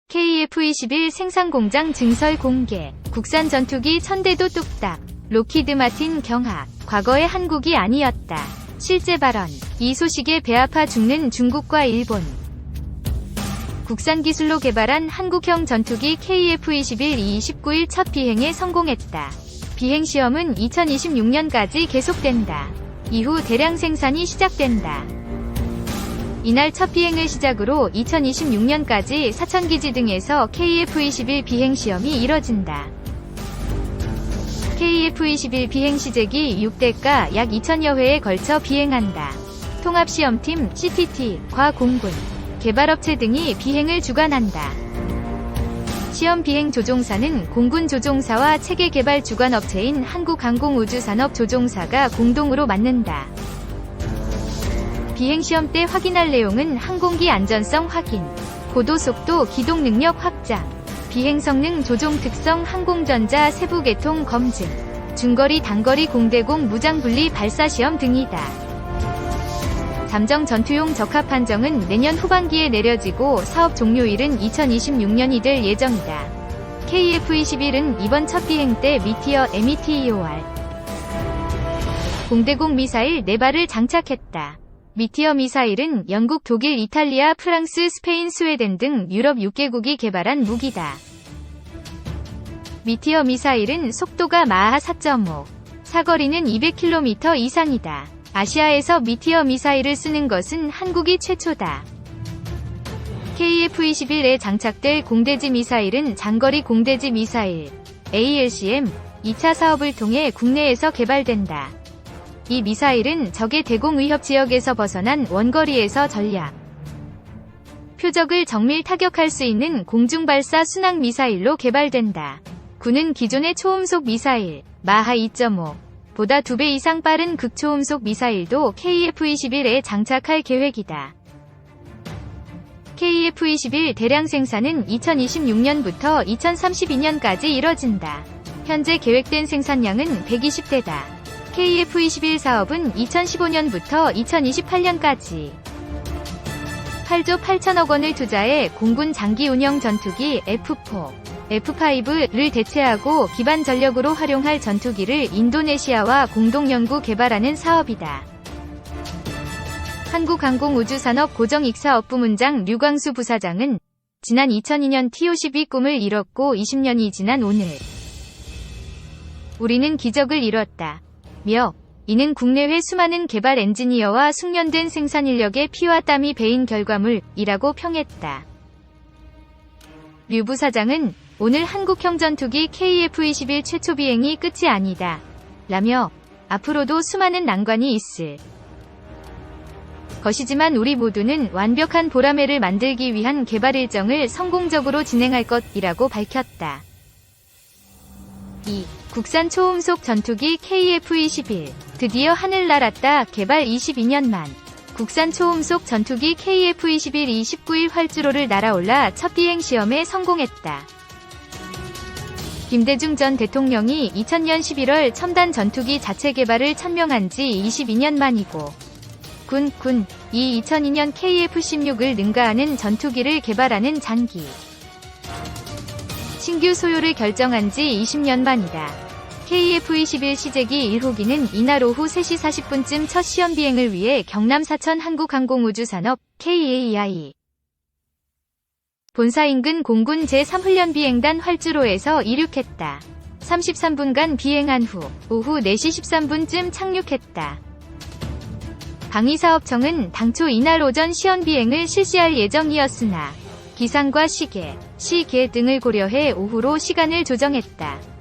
KF-21 생산공장 증설 공개. 국산 전투기 1000대도 뚝딱. 록히드 마틴 경악. 과거의 한국이 아니었다. 실제 발언. 이 소식에 배 아파 죽는 중국과 일본. 국산 기술로 개발한 한국형 전투기 KF-21이 29일 첫 비행에 성공했다. 비행 시험은 2026년까지 계속된다. 이후 대량 생산이 시작된다. 이날 첫 비행을 시작으로 2026년까지 사천기지 등에서 KF-21 비행 시험이 이뤄진다. KF-21 비행 시제기 6대가 약 2000여 회에 걸쳐 비행한다. 통합시험팀, CTT,과 공군, 개발업체 등이 비행을 주관한다. 시험 비행 조종사는 공군 조종사와 체계 개발 주관업체인 한국항공우주산업조종사가 공동으로 맡는다. 비행시험 때 확인할 내용은 항공기 안전성 확인, 고도속도 기동 능력 확장, 비행 성능 조종 특성 항공전자 세부 계통 검증, 중거리 단거리 공대공 무장 분리 발사 시험 등이다. 잠정 전투용 적합 판정은 내년 후반기에 내려지고 사업 종료일은 2026년이 될 예정이다. KF-21은 이번 첫 비행 때 미티어 METEOR 공대공 미사일 4발을 장착했다. 미티어 미사일은 영국, 독일, 이탈리아, 프랑스, 스페인, 스웨덴 등 유럽 6개국이 개발한 무기다. 미티어 미사일은 속도가 마하 4.5, 사거리는 200km 이상이다. 아시아에서 미티어 미사일을 쓰는 것은 한국이 최초다. KF-21에 장착될 공대지 미사일은 장거리 공대지 미사일, ALCM, 2차 사업을 통해 국내에서 개발된다. 이 미사일은 적의 대공 위협 지역에서 벗어난 원거리에서 전략, 표적을 정밀 타격할 수 있는 공중발사 순항 미사일로 개발된다. 군은 기존의 초음속 미사일, 마하 2.5, 보다 2배 이상 빠른 극초음속 미사일도 KF-21에 장착할 계획이다. KF-21 대량 생산은 2026년부터 2032년까지 이뤄진다. 현재 계획된 생산량은 120대다. KF-21 사업은 2015년부터 2028년까지 8조 8천억 원을 투자해 공군 장기 운영 전투기 F4, F5를 대체하고 기반 전력으로 활용할 전투기를 인도네시아와 공동 연구 개발하는 사업이다. 한국항공우주산업 고정익사업부문장 류광수 부사장은 지난 2002년 TO-12 꿈을 이뤘고 20년이 지난 오늘 우리는 기적을 이뤘다. 며 이는 국내외 수많은 개발 엔지니어와 숙련된 생산 인력의 피와 땀이 배인 결과물이라고 평했다. 류 부사장은 오늘 한국형 전투기 KF-21 최초 비행이 끝이 아니다. 라며 앞으로도 수많은 난관이 있을 것이지만 우리 모두는 완벽한 보라매를 만들기 위한 개발 일정을 성공적으로 진행할 것이라고 밝혔다. 2. 국산 초음속 전투기 KF-21 드디어 하늘 날았다. 개발 22년 만 국산 초음속 전투기 KF-21이 19일 활주로를 날아올라 첫 비행 시험에 성공했다. 김대중 전 대통령이 2000년 11월 첨단 전투기 자체 개발을 천명한 지 22년 만이고 이 2002년 KF-16을 능가하는 전투기를 개발하는 장기 신규 소요를 결정한 지 20년 만이다. KF-21 시제기 1호기는 이날 오후 3시 40분쯤 첫 시험 비행을 위해 경남 사천 한국항공우주산업 KAI 본사 인근 공군 제3훈련비행단 활주로에서 이륙했다. 33분간 비행한 후 오후 4시 13분쯤 착륙했다. 방위사업청은 당초 이날 오전 시험 비행을 실시할 예정이었으나 기상과 시계 등을 고려해 오후로 시간을 조정했다.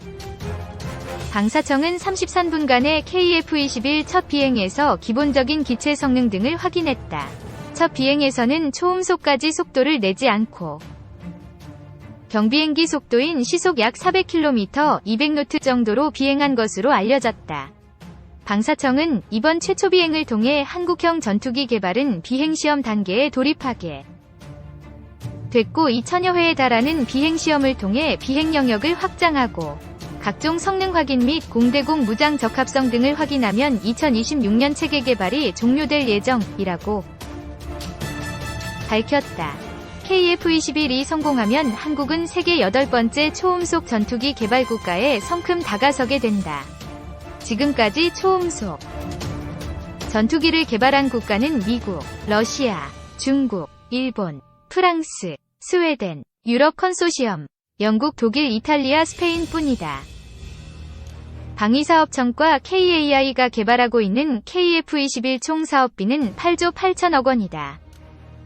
방사청은 33분간의 KF-21 첫 비행에서 기본적인 기체 성능 등을 확인했다. 첫 비행에서는 초음속까지 속도를 내지 않고 경비행기 속도인 시속 약 400km, 200노트 정도로 비행한 것으로 알려졌다. 방사청은 이번 최초 비행을 통해 한국형 전투기 개발은 비행시험 단계에 돌입하게 됐고 2000여 회에 달하는 비행시험을 통해 비행 영역을 확장하고 각종 성능 확인 및 공대공 무장 적합성 등을 확인하면 2026년 체계 개발이 종료될 예정이라고 밝혔다. KF-21이 성공하면 한국은 세계 8번째 초음속 전투기 개발 국가에 성큼 다가서게 된다. 지금까지 초음속 전투기를 개발한 국가는 미국, 러시아, 중국, 일본, 프랑스, 스웨덴, 유럽 컨소시엄, 영국, 독일, 이탈리아, 스페인뿐이다. 방위사업청과 KAI가 개발하고 있는 KF-21 총 사업비는 8조 8천억 원이다.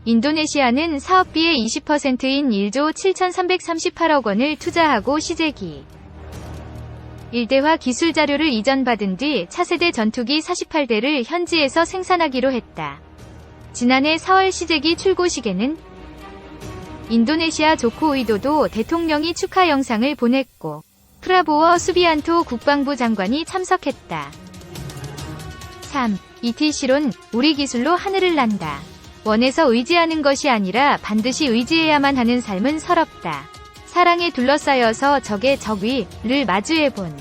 인도네시아는 사업비의 20%인 1조 7,338억 원을 투자하고 시제기 1대화 기술 자료를 이전받은 뒤 차세대 전투기 48대를 현지에서 생산하기로 했다. 지난해 4월 시제기 출고식에는 인도네시아 조코 위도도 대통령이 축하 영상을 보냈고 프라보워 수비안토 국방부 장관이 참석했다. 3. ETC론, 우리 기술로 하늘을 난다. 원해서 의지하는 것이 아니라 반드시 의지해야만 하는 삶은 서럽다. 사랑에 둘러싸여서 적의 적위를 마주해본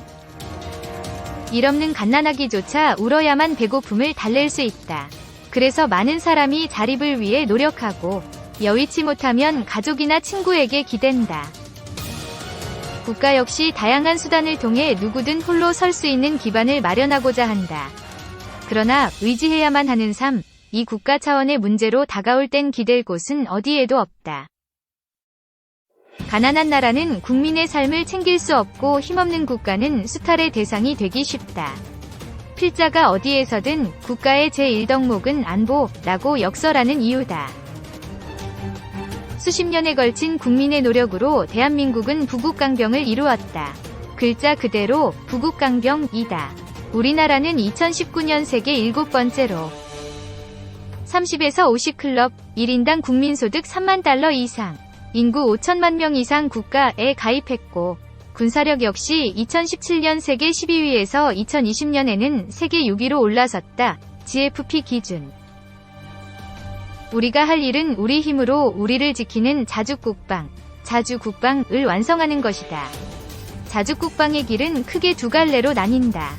일 없는 갓난아기조차 울어야만 배고픔을 달랠 수 있다. 그래서 많은 사람이 자립을 위해 노력하고 여의치 못하면 가족이나 친구에게 기댄다. 국가 역시 다양한 수단을 통해 누구든 홀로 설 수 있는 기반을 마련하고자 한다. 그러나 의지해야만 하는 삶, 이 국가 차원의 문제로 다가올 땐 기댈 곳은 어디에도 없다. 가난한 나라는 국민의 삶을 챙길 수 없고 힘없는 국가는 수탈의 대상이 되기 쉽다. 필자가 어디에서든 국가의 제1덕목은 안보라고 역설하는 이유다. 수십 년에 걸친 국민의 노력으로 대한민국은 부국강병을 이루었다. 글자 그대로 부국강병이다. 우리나라는 2019년 세계 7번째로 30에서 50클럽, 1인당 국민소득 3만 달러 이상, 인구 5천만 명 이상 국가에 가입했고 군사력 역시 2017년 세계 12위에서 2020년에는 세계 6위로 올라섰다. GFP 기준. 우리가 할 일은 우리 힘으로 우리를 지키는 자주국방, 자주국방을 완성하는 것이다. 자주국방의 길은 크게 두 갈래로 나뉜다.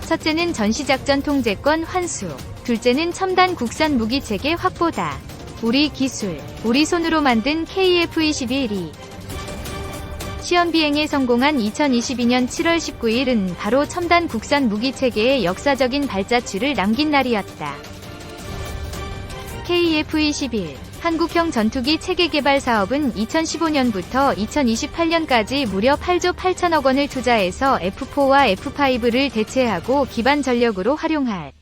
첫째는 전시작전 통제권 환수, 둘째는 첨단 국산 무기체계 확보다. 우리 기술, 우리 손으로 만든 KF-21이 시험 비행에 성공한 2022년 7월 19일은 바로 첨단 국산 무기체계의 역사적인 발자취를 남긴 날이었다. KF-21 한국형 전투기 체계 개발 사업은 2015년부터 2028년까지 무려 8조 8천억 원을 투자해서 F4와 F5를 대체하고 기반 전력으로 활용할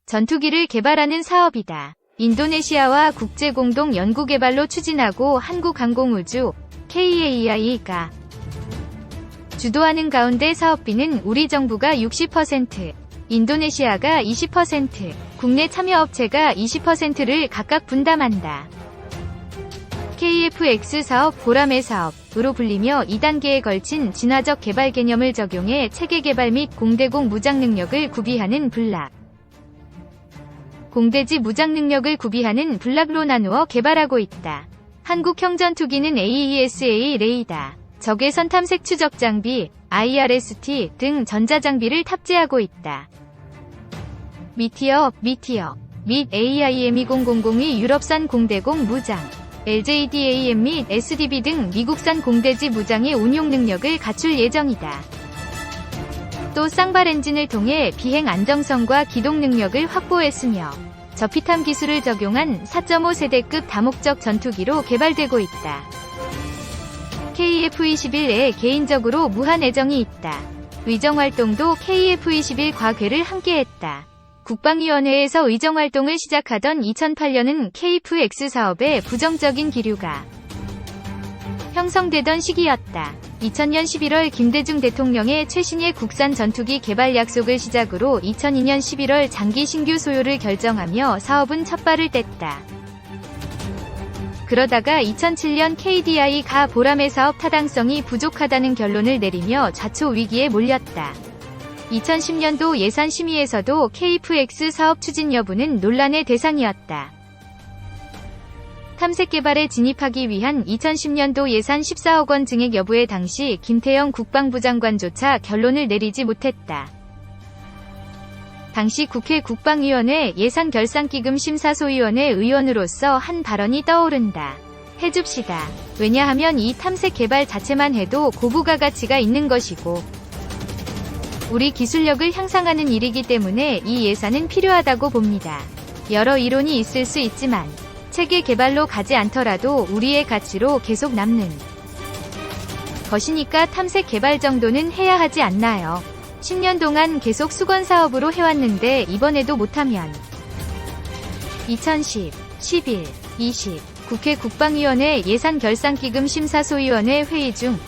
전투기를 개발하는 사업이다. 인도네시아와 국제공동 연구개발로 추진하고 한국항공우주 KAI가 주도하는 가운데 사업비는 우리 정부가 60%, 인도네시아가 20%, 국내 참여업체가 20%를 각각 분담한다. KF-X 사업 보람의 사업으로 불리며 2단계에 걸친 진화적 개발 개념을 적용해 체계 개발 및 공대공 무장 능력을 구비하는 블락, 공대지 무장 능력을 구비하는 블락로 나누어 개발하고 있다. 한국형 전투기는 AESA 레이더, 적외선 탐색 추적 장비, IRST 등 전자장비를 탑재하고 있다. 미티어 및 AIM-2000이 유럽산 공대공 무장, LJDAM 및 SDB 등 미국산 공대지 무장의 운용 능력을 갖출 예정이다. 또 쌍발 엔진을 통해 비행 안정성과 기동 능력을 확보했으며 저피탐 기술을 적용한 4.5세대급 다목적 전투기로 개발되고 있다. KF-21에 개인적으로 무한 애정이 있다. 의정활동도 KF-21 과궤를 함께했다. 국방위원회에서 의정활동을 시작하던 2008년은 KF-X 사업에 부정적인 기류가 형성되던 시기였다. 2000년 11월 김대중 대통령의 최신의 국산 전투기 개발 약속을 시작으로 2002년 11월 장기 신규 소요를 결정하며 사업은 첫발을 뗐다. 그러다가 2007년 KDI가 보람의 사업 타당성이 부족하다는 결론을 내리며 좌초 위기에 몰렸다. 2010년도 예산 심의에서도 KF-X 사업 추진 여부는 논란의 대상이었다. 탐색 개발에 진입하기 위한 2010년도 예산 14억 원 증액 여부에 당시 김태영 국방부 장관조차 결론을 내리지 못했다. 당시 국회 국방위원회 예산결산기금심사소위원회 의원으로서 한 발언이 떠오른다. 해줍시다. 왜냐하면 이 탐색 개발 자체만 해도 고부가 가치가 있는 것이고 우리 기술력을 향상하는 일이기 때문에 이 예산은 필요하다고 봅니다. 여러 이론이 있을 수 있지만 체계 개발로 가지 않더라도 우리의 가치로 계속 남는 것이니까 탐색 개발 정도는 해야 하지 않나요? 10년 동안 계속 수건 사업으로 해왔는데 이번에도 못하면 2010, 11, 20 국회 국방위원회 예산결산기금심사소위원회 회의 중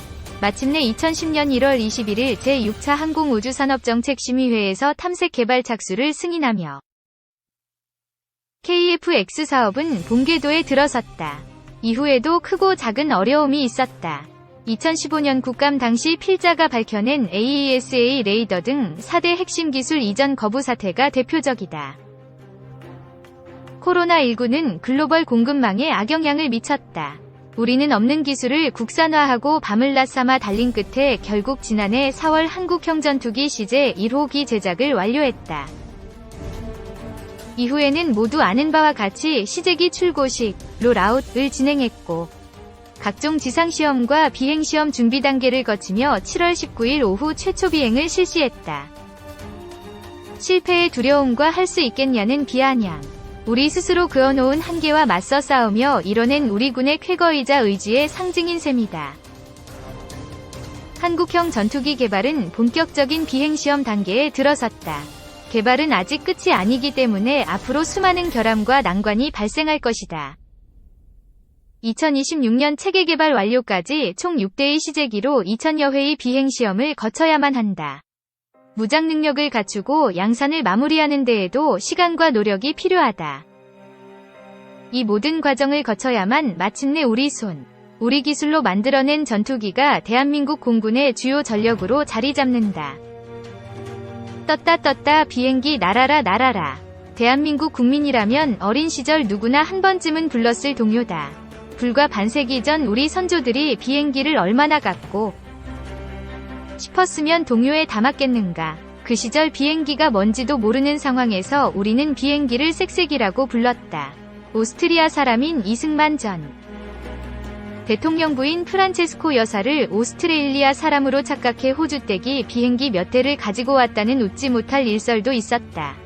마침내 2010년 1월 21일 제6차 항공우주산업정책심의회에서 탐색 개발 착수를 승인하며 KF-X 사업은 본궤도에 들어섰다. 이후에도 크고 작은 어려움이 있었다. 2015년 국감 당시 필자가 밝혀낸 AESA 레이더 등 4대 핵심 기술 이전 거부 사태가 대표적이다. 코로나19는 글로벌 공급망에 악영향을 미쳤다. 우리는 없는 기술을 국산화하고 밤을 낮 삼아 달린 끝에 결국 지난해 4월 한국형 전투기 CJ 1호기 제작을 완료했다. 이후에는 모두 아는 바와 같이 시제기 출고식, 롤아웃을 진행했고 각종 지상시험과 비행시험 준비 단계를 거치며 7월 19일 오후 최초 비행을 실시했다. 실패의 두려움과 할 수 있겠냐는 비아냥. 우리 스스로 그어놓은 한계와 맞서 싸우며 이뤄낸 우리 군의 쾌거이자 의지의 상징인 셈이다. 한국형 전투기 개발은 본격적인 비행시험 단계에 들어섰다. 개발은 아직 끝이 아니기 때문에 앞으로 수많은 결함과 난관이 발생할 것이다. 2026년 체계 개발 완료까지 총 6대의 시제기로 2000여 회의 비행시험을 거쳐야만 한다. 무장 능력을 갖추고 양산을 마무리하는 데에도 시간과 노력이 필요하다. 이 모든 과정을 거쳐야만 마침내 우리 기술로 만들어낸 전투기가 대한민국 공군의 주요 전력으로 자리 잡는다. 떴다 비행기 날아라 날아라. 대한민국 국민이라면 어린 시절 누구나 한 번쯤은 불렀을 동요다. 불과 반세기 전 우리 선조들이 비행기를 얼마나 갖고 싶었으면 동요에 담았겠는가. 그 시절 비행기가 뭔지도 모르는 상황에서 우리는 비행기를 쌕쌕이라고 불렀다. 오스트리아 사람인 이승만 전 대통령 부인 프란체스코 여사를 오스트레일리아 사람으로 착각해 호주댁이 비행기 몇 대를 가지고 왔다는 웃지 못할 일설도 있었다.